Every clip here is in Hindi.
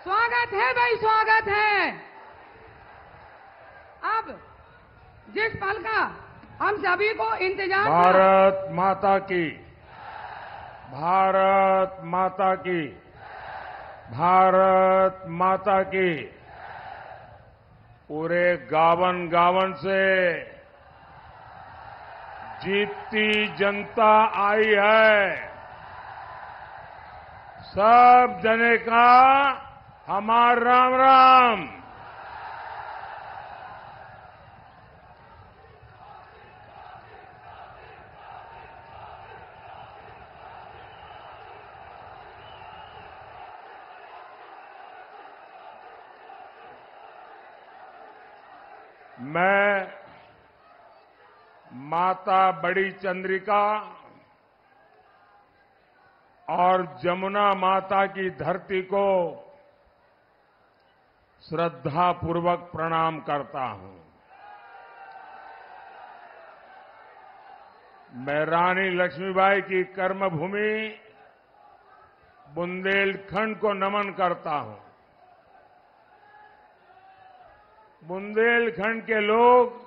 स्वागत है भाई, स्वागत है। अब जिस पल का हम सभी को इंतजार था, भारत माता की, भारत माता की, भारत माता की। पूरे गावन गावन से जीतती जनता आई है। सब जने का हमार राम राम। मैं माता बड़ी चंद्रिका और जमुना माता की धरती को श्रद्धापूर्वक प्रणाम करता हूं। मैं रानी लक्ष्मीबाई की कर्मभूमि बुंदेलखंड को नमन करता हूं। बुंदेलखंड के लोग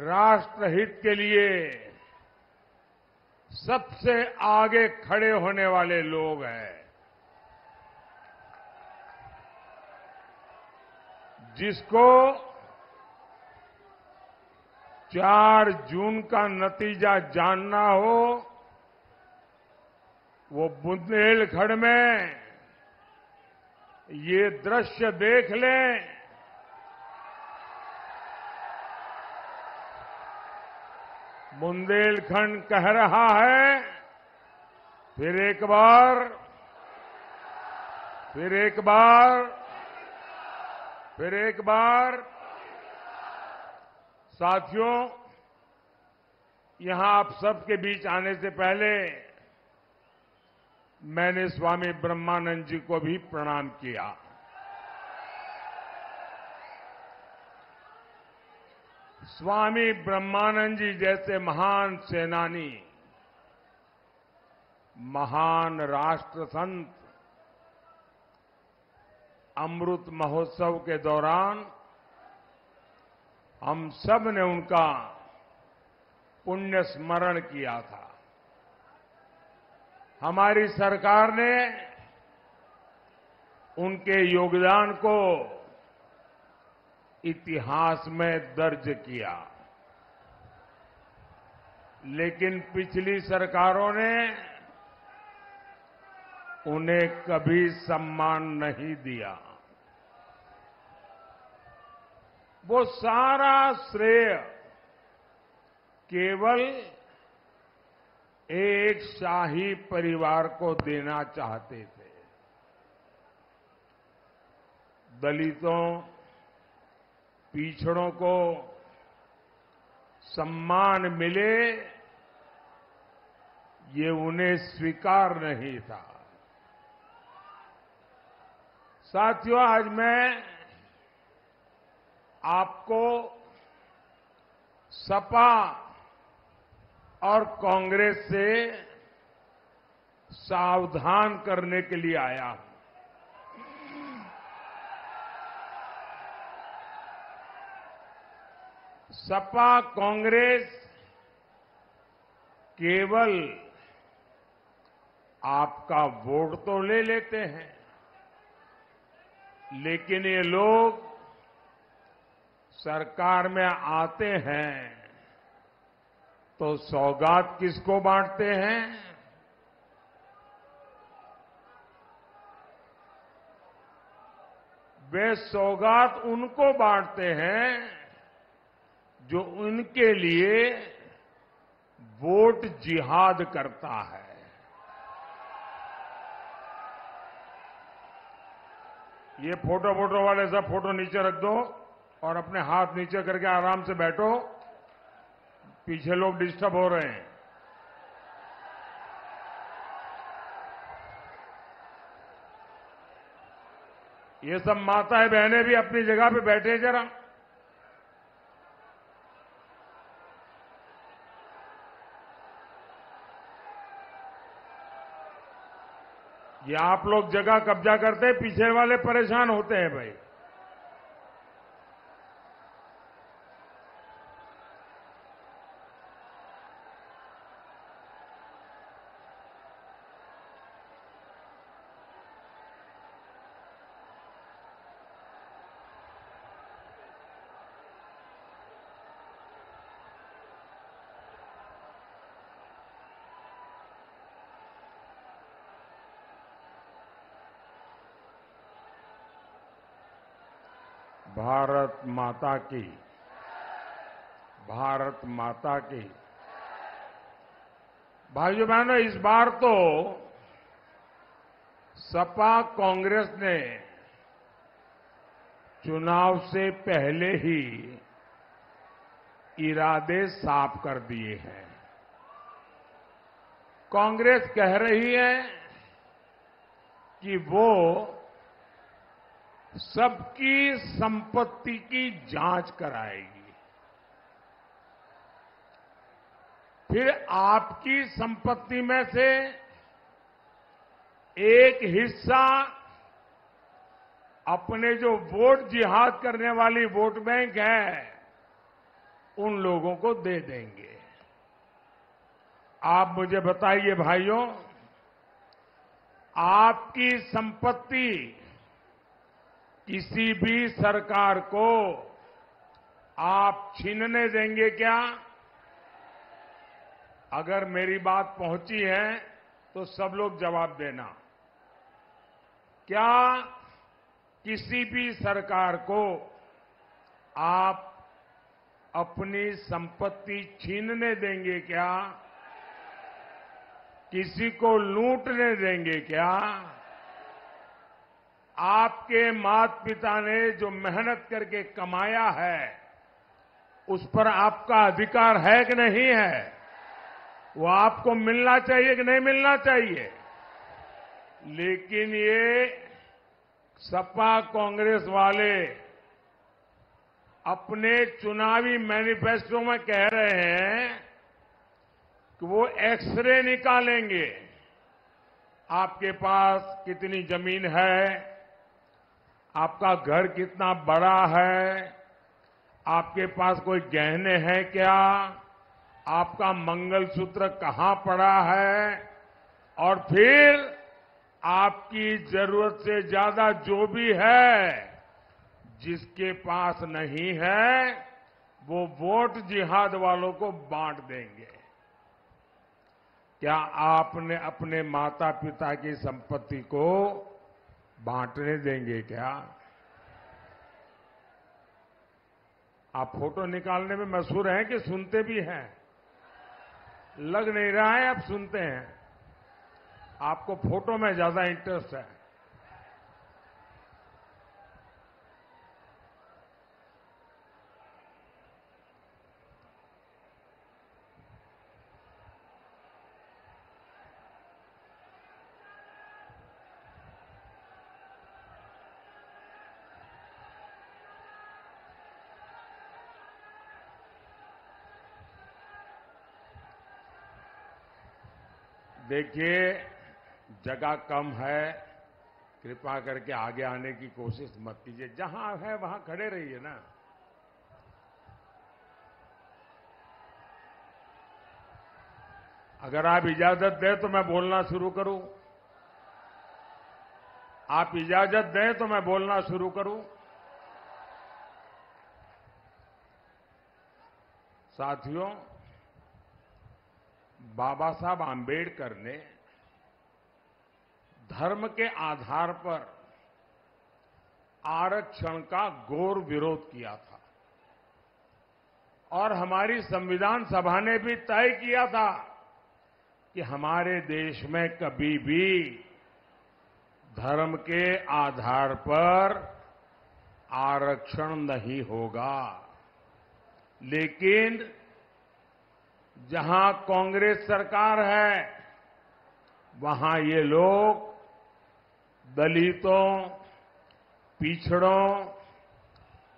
राष्ट्रहित के लिए सबसे आगे खड़े होने वाले लोग हैं। जिसको 4 जून का नतीजा जानना हो, वो बुंदेलखंड में ये दृश्य देख लें। बुंदेलखंड कह रहा है, फिर एक बार, फिर एक बार, फिर एक बार। साथियों, यहां आप सबके बीच आने से पहले मैंने स्वामी ब्रह्मानंद जी को भी प्रणाम किया। स्वामी ब्रह्मानंद जी जैसे महान सेनानी, महान राष्ट्र संत अमृत महोत्सव के दौरान हम सब ने उनका पुण्य स्मरण किया था। हमारी सरकार ने उनके योगदान को इतिहास में दर्ज किया, लेकिन पिछली सरकारों ने उन्हें कभी सम्मान नहीं दिया। वो सारा श्रेय केवल एक शाही परिवार को देना चाहते थे। दलितों, पिछड़ों को सम्मान मिले, ये उन्हें स्वीकार नहीं था। साथियों, आज मैं आपको सपा और कांग्रेस से सावधान करने के लिए आया हूं। सपा कांग्रेस केवल आपका वोट तो ले लेते हैं, लेकिन ये लोग सरकार में आते हैं तो सौगात किसको बांटते हैं? वे सौगात उनको बांटते हैं जो उनके लिए वोट जिहाद करता है। ये फोटो वाले सब फोटो नीचे रख दो और अपने हाथ नीचे करके आराम से बैठो। पीछे लोग डिस्टर्ब हो रहे हैं। ये सब माताएं बहनें भी अपनी जगह पे बैठे जरा। ये आप लोग जगह कब्जा करते हैं, पीछे वाले परेशान होते हैं भाई। भारत माता की, भारत माता की। भाइयों बहनों, इस बार तो सपा कांग्रेस ने चुनाव से पहले ही इरादे साफ कर दिए हैं। कांग्रेस कह रही है कि वो सबकी संपत्ति की जांच कराएगी। फिर आपकी संपत्ति में से एक हिस्सा अपने जो वोट जिहाद करने वाली वोट बैंक है, उन लोगों को दे देंगे। आप मुझे बताइए भाइयों, आपकी संपत्ति किसी भी सरकार को आप छीनने देंगे क्या? अगर मेरी बात पहुंची है तो सब लोग जवाब देना। क्या किसी भी सरकार को आप अपनी संपत्ति छीनने देंगे क्या? किसी को लूटने देंगे क्या? आपके माता पिता ने जो मेहनत करके कमाया है, उस पर आपका अधिकार है कि नहीं है? वो आपको मिलना चाहिए कि नहीं मिलना चाहिए? लेकिन ये सपा कांग्रेस वाले अपने चुनावी मैनिफेस्टो में कह रहे हैं कि वो एक्सरे निकालेंगे। आपके पास कितनी जमीन है, आपका घर कितना बड़ा है, आपके पास कोई गहने हैं क्या, आपका मंगलसूत्र कहां पड़ा है, और फिर आपकी जरूरत से ज्यादा जो भी है, जिसके पास नहीं है, वो वोट जिहाद वालों को बांट देंगे। क्या आपने अपने माता पिता की संपत्ति को बांटने देंगे क्या? आप फोटो निकालने में मशहूर हैं कि सुनते भी हैं? लग नहीं रहा है आप सुनते हैं। आपको फोटो में ज्यादा इंटरेस्ट है। देखिए, जगह कम है, कृपा करके आगे आने की कोशिश मत कीजिए। जहां है वहां खड़े रहिए ना। अगर आप इजाजत दें तो मैं बोलना शुरू करूं। आप इजाजत दें तो मैं बोलना शुरू करूं। साथियों, बाबा साहब आंबेडकर ने धर्म के आधार पर आरक्षण का घोर विरोध किया था, और हमारी संविधान सभा ने भी तय किया था कि हमारे देश में कभी भी धर्म के आधार पर आरक्षण नहीं होगा। लेकिन जहां कांग्रेस सरकार है, वहां ये लोग दलितों, पिछड़ों,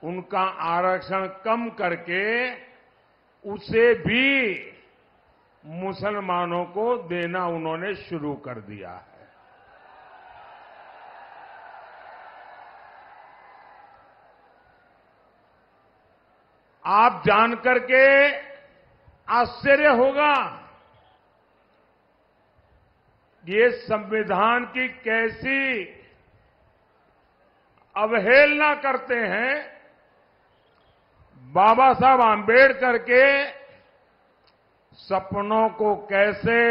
उनका आरक्षण कम करके उसे भी मुसलमानों को देना उन्होंने शुरू कर दिया है। आप जानकर के आश्चर्य होगा ये संविधान की कैसी अवहेलना करते हैं। बाबा साहब आंबेडकर के सपनों को कैसे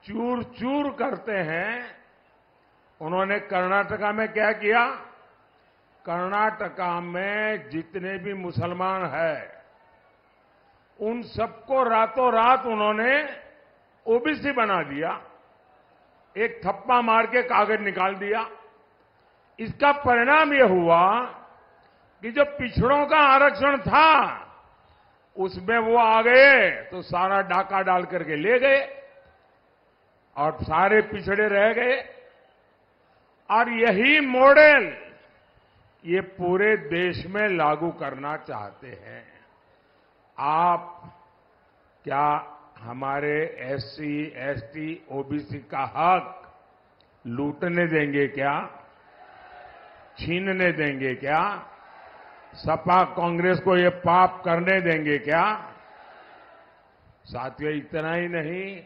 चूर चूर करते हैं। उन्होंने कर्नाटका में क्या किया? कर्नाटका में जितने भी मुसलमान हैं उन सबको रातों रात उन्होंने ओबीसी बना दिया। एक थप्पा मार के कागज निकाल दिया। इसका परिणाम यह हुआ कि जो पिछड़ों का आरक्षण था उसमें वो आ गए तो सारा डाका डाल करके ले गए और सारे पिछड़े रह गए। और यही मॉडल ये पूरे देश में लागू करना चाहते हैं। आप क्या हमारे एससी, एसटी, ओबीसी का हक लूटने देंगे क्या? छीनने देंगे क्या? सपा कांग्रेस को ये पाप करने देंगे क्या? साथियों, इतना ही नहीं,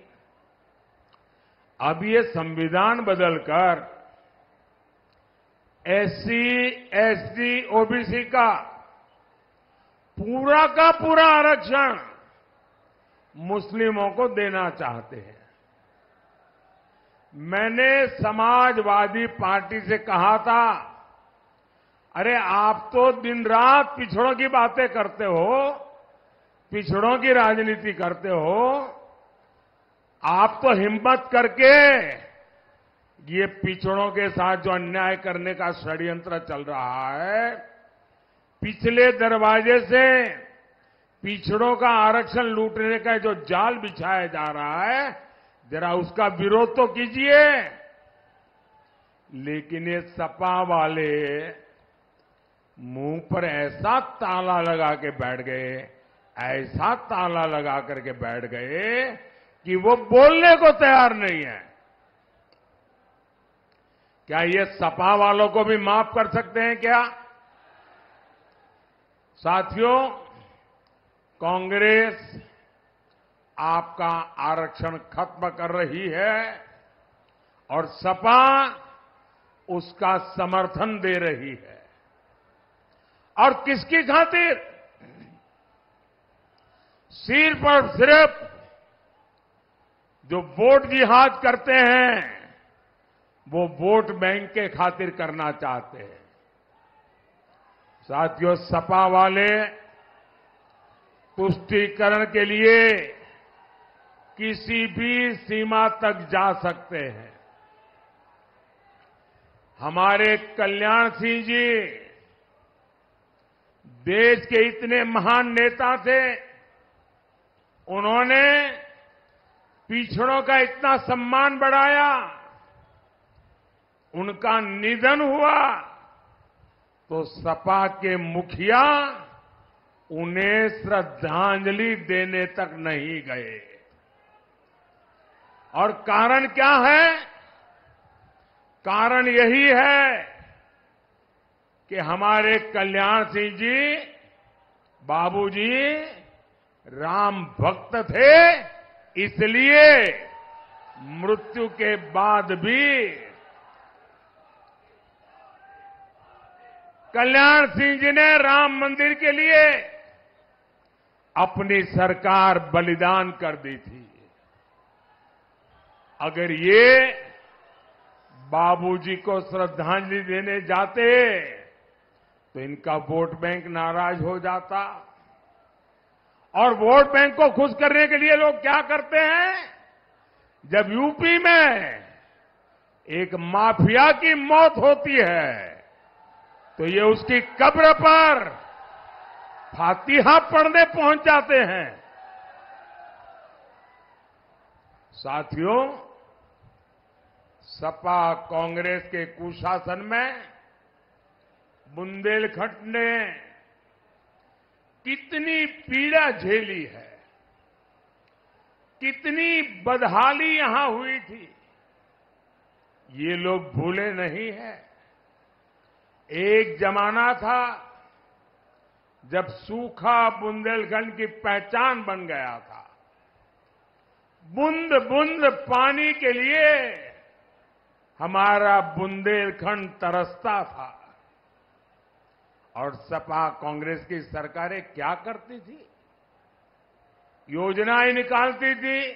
अब ये संविधान बदलकर एससी, एसटी, ओबीसी का पूरा आरक्षण मुस्लिमों को देना चाहते हैं। मैंने समाजवादी पार्टी से कहा था, अरे आप तो दिन रात पिछड़ों की बातें करते हो, पिछड़ों की राजनीति करते हो, आप तो हिम्मत करके ये पिछड़ों के साथ जो अन्याय करने का षड्यंत्र चल रहा है, पिछले दरवाजे से पिछड़ों का आरक्षण लूटने का जो जाल बिछाया जा रहा है, जरा उसका विरोध तो कीजिए। लेकिन ये सपा वाले मुंह पर ऐसा ताला लगा के बैठ गए, ऐसा ताला लगा करके बैठ गए कि वो बोलने को तैयार नहीं है। क्या ये सपा वालों को भी माफ कर सकते हैं क्या? साथियों, कांग्रेस आपका आरक्षण खत्म कर रही है और सपा उसका समर्थन दे रही है। और किसकी खातिर? सिर्फ और सिर्फ जो वोट जिहाद करते हैं वो वोट बैंक के खातिर करना चाहते हैं। साथियों, सपा वाले तुष्टीकरण के लिए किसी भी सीमा तक जा सकते हैं। हमारे कल्याण सिंह जी देश के इतने महान नेता थे, उन्होंने पिछड़ों का इतना सम्मान बढ़ाया, उनका निधन हुआ तो सपा के मुखिया उन्हें श्रद्धांजलि देने तक नहीं गए। और कारण क्या है? कारण यही है कि हमारे कल्याण सिंह जी, बाबूजी राम भक्त थे, इसलिए मृत्यु के बाद भी कल्याण सिंह जी ने राम मंदिर के लिए अपनी सरकार बलिदान कर दी थी। अगर ये बाबूजी को श्रद्धांजलि देने जाते तो इनका वोट बैंक नाराज हो जाता। और वोट बैंक को खुश करने के लिए लोग क्या करते हैं? जब यूपी में एक माफिया की मौत होती है तो ये उसकी कब्र पर फातिहा पढ़ने पहुंच जाते हैं। साथियों, सपा कांग्रेस के कुशासन में बुंदेलखंड ने कितनी पीड़ा झेली है, कितनी बदहाली यहां हुई थी, ये लोग भूले नहीं हैं। एक जमाना था जब सूखा बुंदेलखंड की पहचान बन गया था। बूंद बूंद पानी के लिए हमारा बुंदेलखंड तरसता था। और सपा कांग्रेस की सरकारें क्या करती थी? योजनाएं निकालती थी,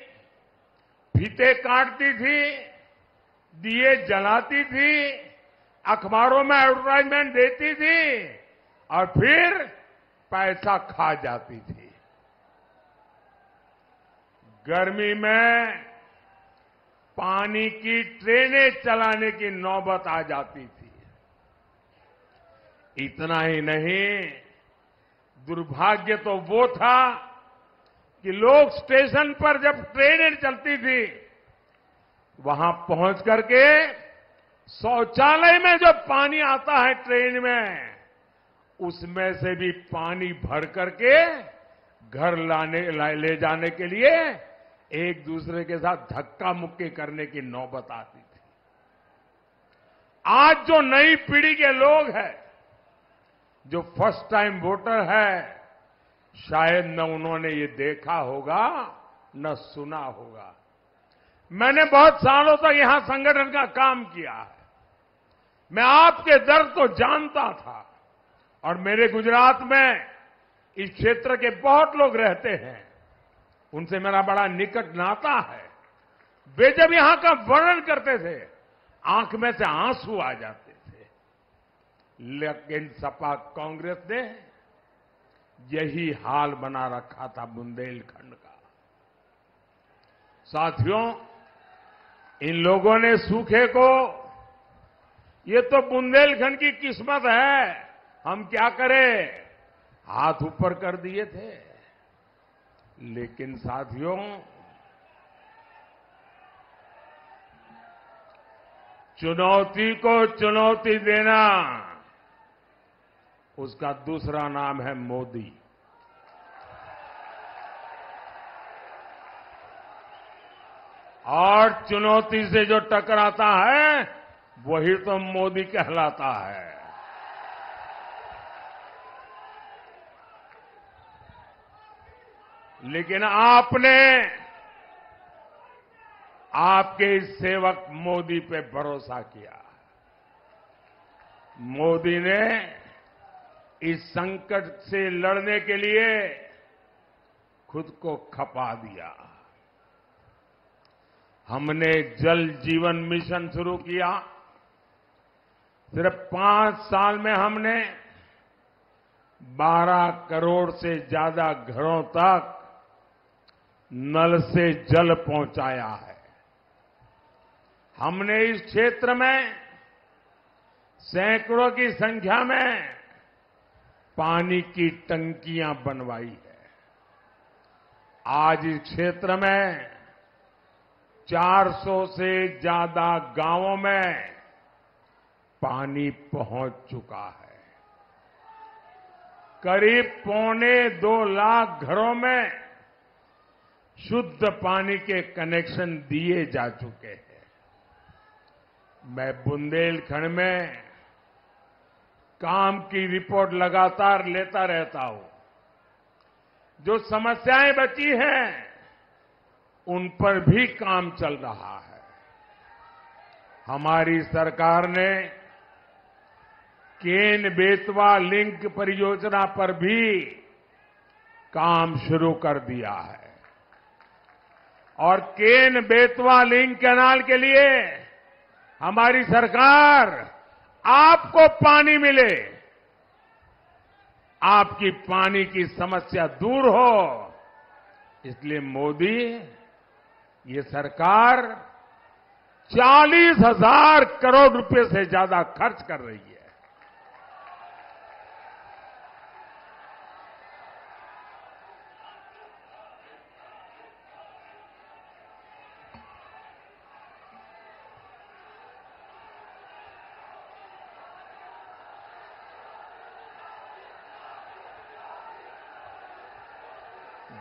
फीते काटती थी, दिए जलाती थी, अखबारों में एडवर्टाइजमेंट देती थी और फिर पैसा खा जाती थी। गर्मी में पानी की ट्रेनें चलाने की नौबत आ जाती थी। इतना ही नहीं, दुर्भाग्य तो वो था कि लोग स्टेशन पर जब ट्रेनें चलती थी, वहां पहुंच करके शौचालय में जो पानी आता है ट्रेन में, उसमें से भी पानी भर करके घर ले जाने के लिए एक दूसरे के साथ धक्का मुक्की करने की नौबत आती थी। आज जो नई पीढ़ी के लोग हैं, जो फर्स्ट टाइम वोटर है, शायद न उन्होंने ये देखा होगा न सुना होगा। मैंने बहुत सालों तक यहां संगठन का काम किया है। मैं आपके दर्द को जानता था और मेरे गुजरात में इस क्षेत्र के बहुत लोग रहते हैं, उनसे मेरा बड़ा निकट नाता है। वे जब यहां का वर्णन करते थे, आंख में से आंसू आ जाते थे। लेकिन सपा कांग्रेस ने यही हाल बना रखा था बुंदेलखंड का। साथियों, इन लोगों ने सूखे को, ये तो बुंदेलखंड की किस्मत है, हम क्या करें, हाथ ऊपर कर दिए थे। लेकिन साथियों, चुनौती को चुनौती देना, उसका दूसरा नाम है मोदी। और चुनौती से जो टकराता है, वही तो मोदी कहलाता है। लेकिन आपने आपके इस सेवक मोदी पे भरोसा किया। मोदी ने इस संकट से लड़ने के लिए खुद को खपा दिया। हमने जल जीवन मिशन शुरू किया। सिर्फ 5 साल में हमने 12 करोड़ से ज्यादा घरों तक नल से जल पहुंचाया है। हमने इस क्षेत्र में सैकड़ों की संख्या में पानी की टंकियां बनवाई है। आज इस क्षेत्र में 400 से ज्यादा गांवों में पानी पहुंच चुका है। करीब 1.25 लाख घरों में शुद्ध पानी के कनेक्शन दिए जा चुके हैं। मैं बुंदेलखंड में काम की रिपोर्ट लगातार लेता रहता हूं। जो समस्याएं बची हैं, उन पर भी काम चल रहा है। हमारी सरकार ने केन बेतवा लिंक परियोजना पर भी काम शुरू कर दिया है। और केन बेतवा लिंक कैनाल के लिए हमारी सरकार आपको पानी मिले, आपकी पानी की समस्या दूर हो, इसलिए मोदी, ये सरकार 40,000 करोड़ रुपए से ज्यादा खर्च कर रही है।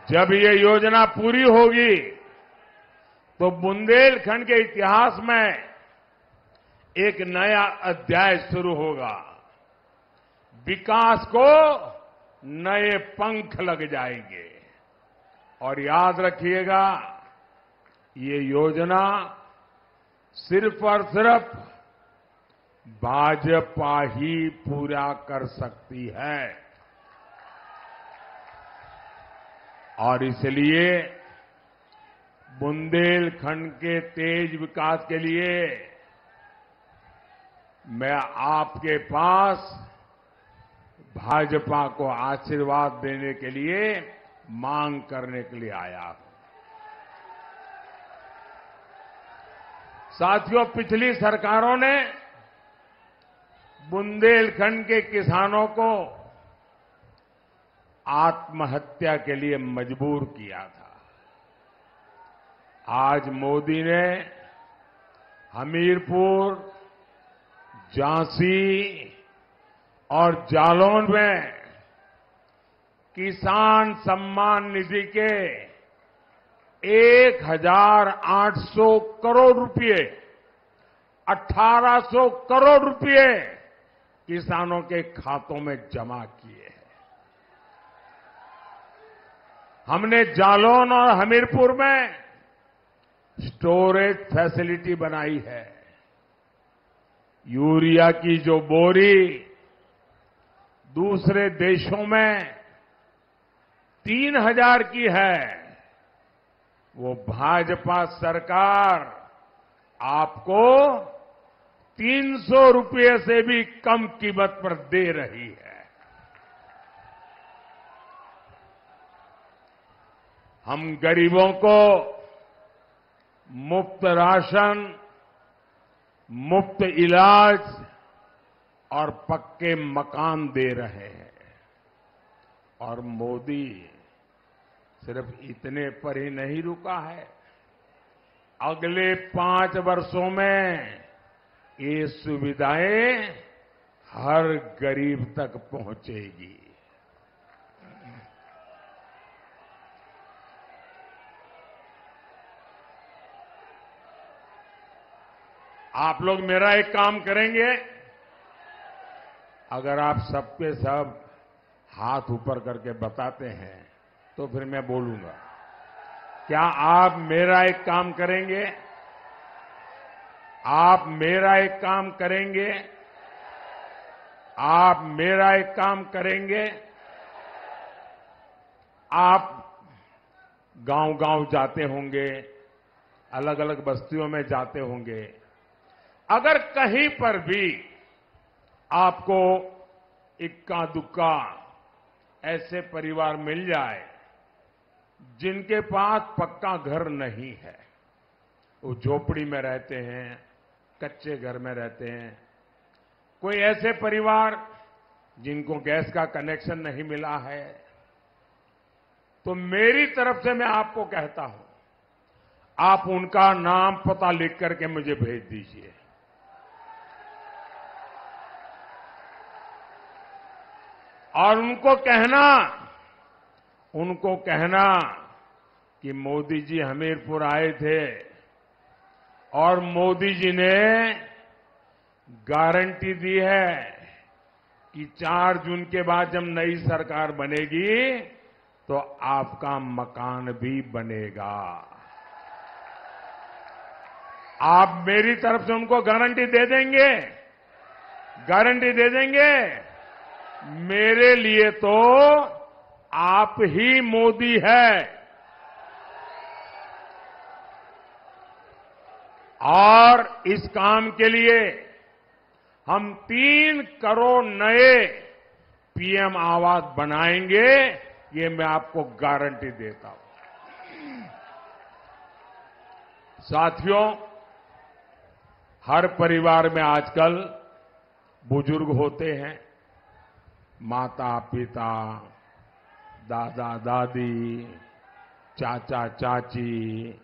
जब ये योजना पूरी होगी तो बुंदेलखंड के इतिहास में एक नया अध्याय शुरू होगा। विकास को नए पंख लग जाएंगे। और याद रखिएगा, ये योजना सिर्फ और सिर्फ भाजपा ही पूरा कर सकती है। और इसलिए बुंदेलखंड के तेज विकास के लिए मैं आपके पास भाजपा को आशीर्वाद देने के लिए मांग करने के लिए आया हूं। साथियों, पिछली सरकारों ने बुंदेलखंड के किसानों को आत्महत्या के लिए मजबूर किया था। आज मोदी ने हमीरपुर, झांसी और जालौन में किसान सम्मान निधि के 1,800 करोड़ रुपए, 1,800 करोड़ रुपए किसानों के खातों में जमा किए हैं। हमने जालौन और हमीरपुर में स्टोरेज फैसिलिटी बनाई है। यूरिया की जो बोरी दूसरे देशों में 3,000 की है, वो भाजपा सरकार आपको 300 रुपये से भी कम कीमत पर दे रही है। हम गरीबों को मुफ्त राशन, मुफ्त इलाज और पक्के मकान दे रहे हैं। और मोदी सिर्फ इतने पर ही नहीं रुका है। अगले 5 वर्षों में ये सुविधाएं हर गरीब तक पहुंचेगी। आप लोग मेरा एक काम करेंगे, अगर आप सबके सब हाथ ऊपर करके बताते हैं तो फिर मैं बोलूंगा। क्या आप मेरा एक काम करेंगे? आप मेरा एक काम करेंगे? आप मेरा एक काम करेंगे? आप गांव-गांव जाते होंगे, अलग अलग बस्तियों में जाते होंगे। अगर कहीं पर भी आपको इक्का दुक्का ऐसे परिवार मिल जाए जिनके पास पक्का घर नहीं है, वो झोपड़ी में रहते हैं, कच्चे घर में रहते हैं, कोई ऐसे परिवार जिनको गैस का कनेक्शन नहीं मिला है, तो मेरी तरफ से मैं आपको कहता हूं, आप उनका नाम पता लिख करके मुझे भेज दीजिए। और उनको कहना कि मोदी जी हमीरपुर आए थे और मोदी जी ने गारंटी दी है कि 4 जून के बाद जब नई सरकार बनेगी तो आपका मकान भी बनेगा। आप मेरी तरफ से उनको गारंटी दे देंगे? गारंटी दे देंगे? मेरे लिए तो आप ही मोदी है। और इस काम के लिए हम 3 करोड़ नए पीएम आवास बनाएंगे, ये मैं आपको गारंटी देता हूं। साथियों, हर परिवार में आजकल बुजुर्ग होते हैं, माता पिता, दादा दादी, चाचा चाची,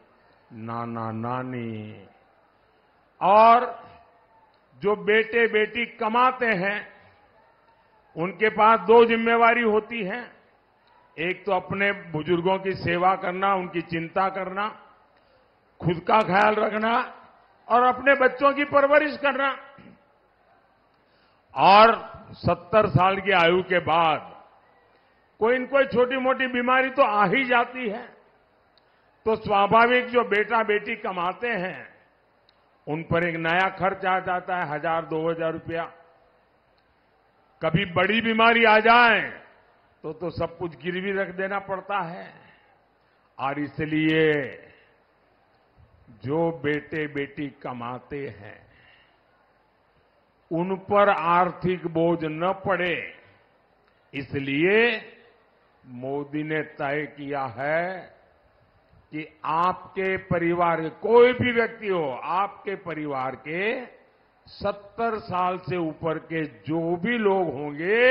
नाना नानी, और जो बेटे बेटी कमाते हैं उनके पास 2 जिम्मेवारी होती है। एक तो अपने बुजुर्गों की सेवा करना, उनकी चिंता करना, खुद का ख्याल रखना और अपने बच्चों की परवरिश करना। और 70 साल की आयु के बाद कोई न कोई छोटी मोटी बीमारी तो आ ही जाती है, तो स्वाभाविक जो बेटा बेटी कमाते हैं उन पर एक नया खर्च आ जाता है, 1000-2000 रुपया। कभी बड़ी बीमारी आ जाए तो सब कुछ गिरवी रख देना पड़ता है। और इसलिए जो बेटे बेटी कमाते हैं उन पर आर्थिक बोझ न पड़े, इसलिए मोदी ने तय किया है कि आपके परिवार के कोई भी व्यक्ति हो, आपके परिवार के 70 साल से ऊपर के जो भी लोग होंगे,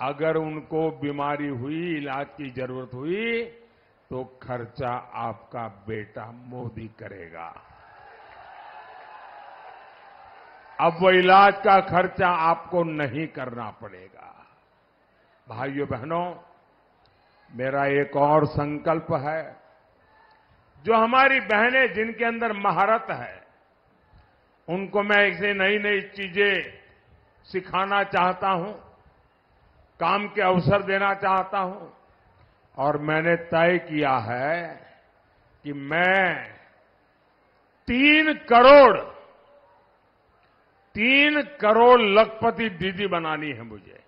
अगर उनको बीमारी हुई, इलाज की जरूरत हुई, तो खर्चा आपका बेटा मोदी करेगा। अब वो इलाज का खर्चा आपको नहीं करना पड़ेगा। भाइयों बहनों, मेरा एक और संकल्प है, जो हमारी बहनें जिनके अंदर महारत है उनको मैं ऐसे नई नई चीजें सिखाना चाहता हूं, काम के अवसर देना चाहता हूं, और मैंने तय किया है कि मैं 3 करोड़ लखपति दीदी बनानी है मुझे।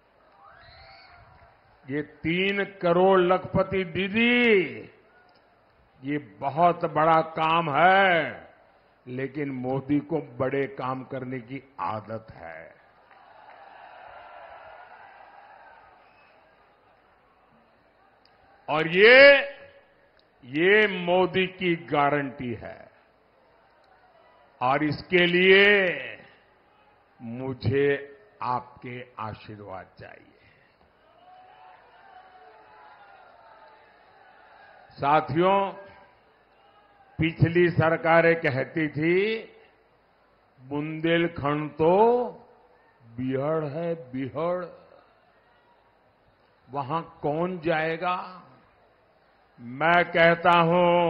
ये 3 करोड़ लखपति दीदी, ये बहुत बड़ा काम है, लेकिन मोदी को बड़े काम करने की आदत है। और ये मोदी की गारंटी है, और इसके लिए मुझे आपके आशीर्वाद चाहिए। साथियों, पिछली सरकारें कहती थी बुंदेलखंड तो बिहड़ है, बिहड़, वहां कौन जाएगा? मैं कहता हूं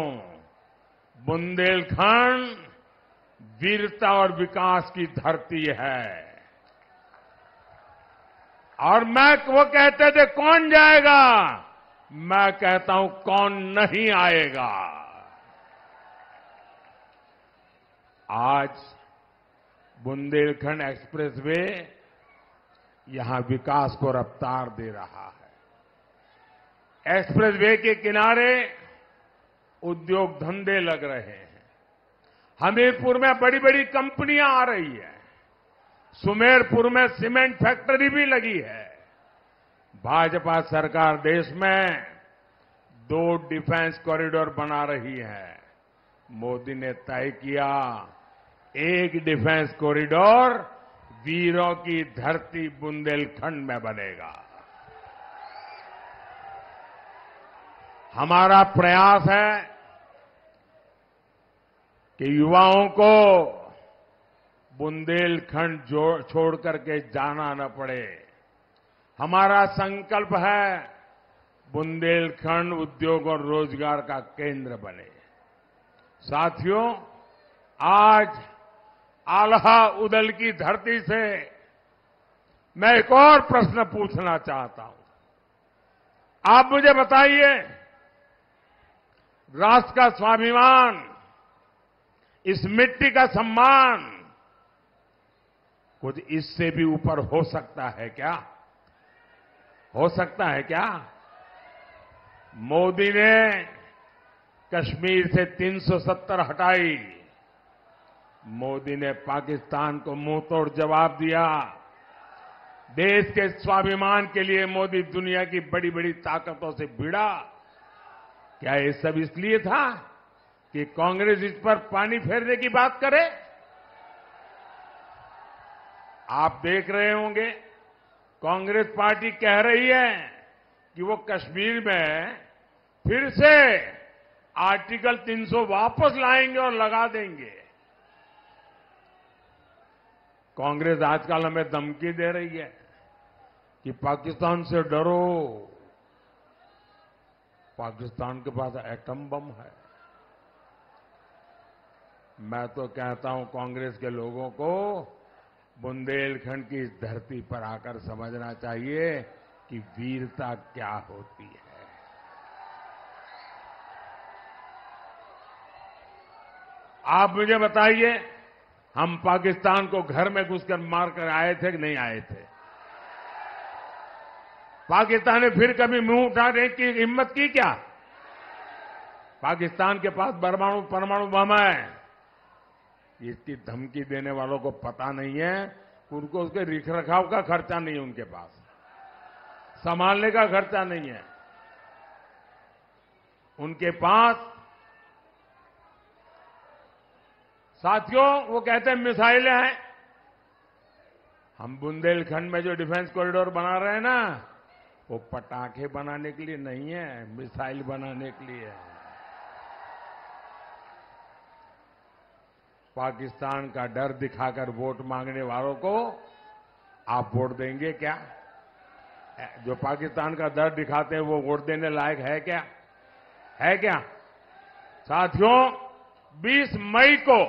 बुंदेलखंड वीरता और विकास की धरती है। और वो कहते थे कौन जाएगा, मैं कहता हूं कौन नहीं आएगा। आज बुंदेलखंड एक्सप्रेसवे यहां विकास को रफ्तार दे रहा है। एक्सप्रेसवे के किनारे उद्योग धंधे लग रहे हैं। हमीरपुर में बड़ी बड़ी कंपनियां आ रही है। सुमेरपुर में सीमेंट फैक्ट्री भी लगी है। भाजपा सरकार देश में 2 डिफेंस कॉरिडोर बना रही है। मोदी ने तय किया 1 डिफेंस कॉरिडोर वीरों की धरती बुंदेलखंड में बनेगा। हमारा प्रयास है कि युवाओं को बुंदेलखंड छोड़ करके जाना न पड़े। हमारा संकल्प है बुंदेलखंड उद्योग और रोजगार का केंद्र बने। साथियों, आज आल्हा उदल की धरती से मैं एक और प्रश्न पूछना चाहता हूं। आप मुझे बताइए, राष्ट्र का स्वाभिमान, इस मिट्टी का सम्मान, कुछ इससे भी ऊपर हो सकता है क्या? हो सकता है क्या? मोदी ने कश्मीर से 370 हटाई। मोदी ने पाकिस्तान को मुंह तोड़ जवाब दिया। देश के स्वाभिमान के लिए मोदी दुनिया की बड़ी बड़ी ताकतों से भिड़ा। क्या ये सब इसलिए था कि कांग्रेस इस पर पानी फेरने की बात करे? आप देख रहे होंगे, कांग्रेस पार्टी कह रही है कि वो कश्मीर में फिर से आर्टिकल 300 वापस लाएंगे और लगा देंगे। कांग्रेस आजकल हमें धमकी दे रही है कि पाकिस्तान से डरो, पाकिस्तान के पास एटम बम है। मैं तो कहता हूं कांग्रेस के लोगों को बुंदेलखंड की इस धरती पर आकर समझना चाहिए कि वीरता क्या होती है। आप मुझे बताइए, हम पाकिस्तान को घर में घुसकर मारकर आए थे कि नहीं आए थे? पाकिस्तान ने फिर कभी मुंह उठाने की हिम्मत की क्या? पाकिस्तान के पास परमाणु बम है। इसकी धमकी देने वालों को पता नहीं है, उनको उसके रखरखाव का खर्चा नहीं है, उनके पास संभालने का खर्चा नहीं है। उनके पास साथियों, वो कहते हैं मिसाइलें हैं। हम बुंदेलखंड में जो डिफेंस कॉरिडोर बना रहे हैं ना, वो पटाखे बनाने के लिए नहीं है, मिसाइल बनाने के लिए है। पाकिस्तान का डर दिखाकर वोट मांगने वालों को आप वोट देंगे क्या? जो पाकिस्तान का डर दिखाते हैं वो वोट देने लायक है क्या? है क्या? साथियों, 20 मई को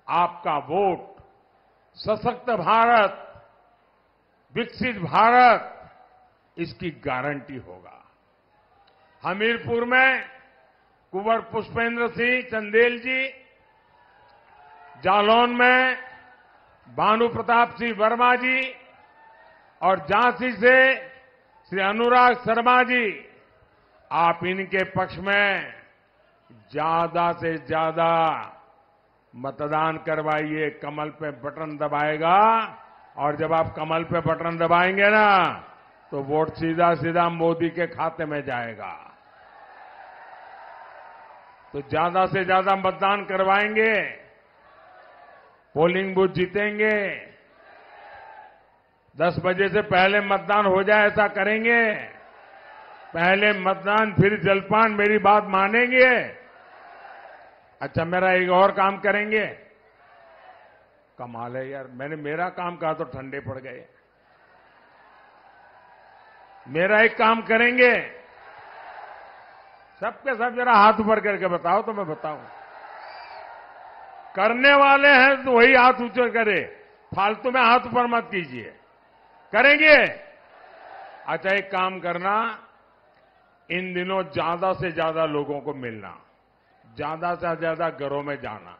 आपका वोट सशक्त भारत, विकसित भारत, इसकी गारंटी होगा। हमीरपुर में कुंवर पुष्पेंद्र सिंह चंदेल जी, जालौन में भानु प्रताप सिंह वर्मा जी और झांसी से श्री अनुराग शर्मा जी, आप इनके पक्ष में ज्यादा से ज्यादा मतदान करवाइए। कमल पे बटन दबाएगा, और जब आप कमल पे बटन दबाएंगे ना, तो वोट सीधा सीधा मोदी के खाते में जाएगा। तो ज्यादा से ज्यादा मतदान करवाएंगे, पोलिंग बूथ जीतेंगे। 10 बजे से पहले मतदान हो जाए ऐसा करेंगे। पहले मतदान फिर जलपान, मेरी बात मानेंगे? अच्छा, मेरा एक और काम करेंगे। कमाल है यार, मैंने मेरा काम कहा तो ठंडे पड़ गए। मेरा एक काम करेंगे, सबके सब जरा हाथ ऊपर करके बताओ तो मैं बताऊं। करने वाले हैं तो वही हाथ ऊंचे करे, फालतू में हाथ ऊपर मत कीजिए। करेंगे? अच्छा, एक काम करना, इन दिनों ज्यादा से ज्यादा लोगों को मिलना, ज्यादा से ज्यादा घरों में जाना,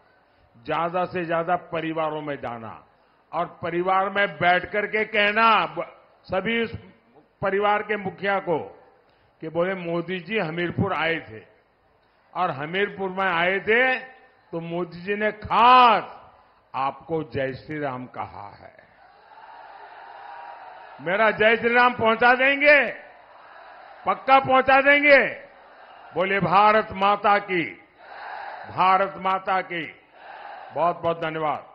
ज्यादा से ज्यादा परिवारों में जाना, और परिवार में बैठ करके कहना सभी परिवार के मुखिया को कि बोले मोदी जी हमीरपुर आए थे, और हमीरपुर में आए थे तो मोदी जी ने खास आपको जय श्री राम कहा है। मेरा जय श्री राम पहुंचा देंगे? पक्का पहुंचा देंगे? बोले भारत माता की, भारत माता की। बहुत बहुत धन्यवाद।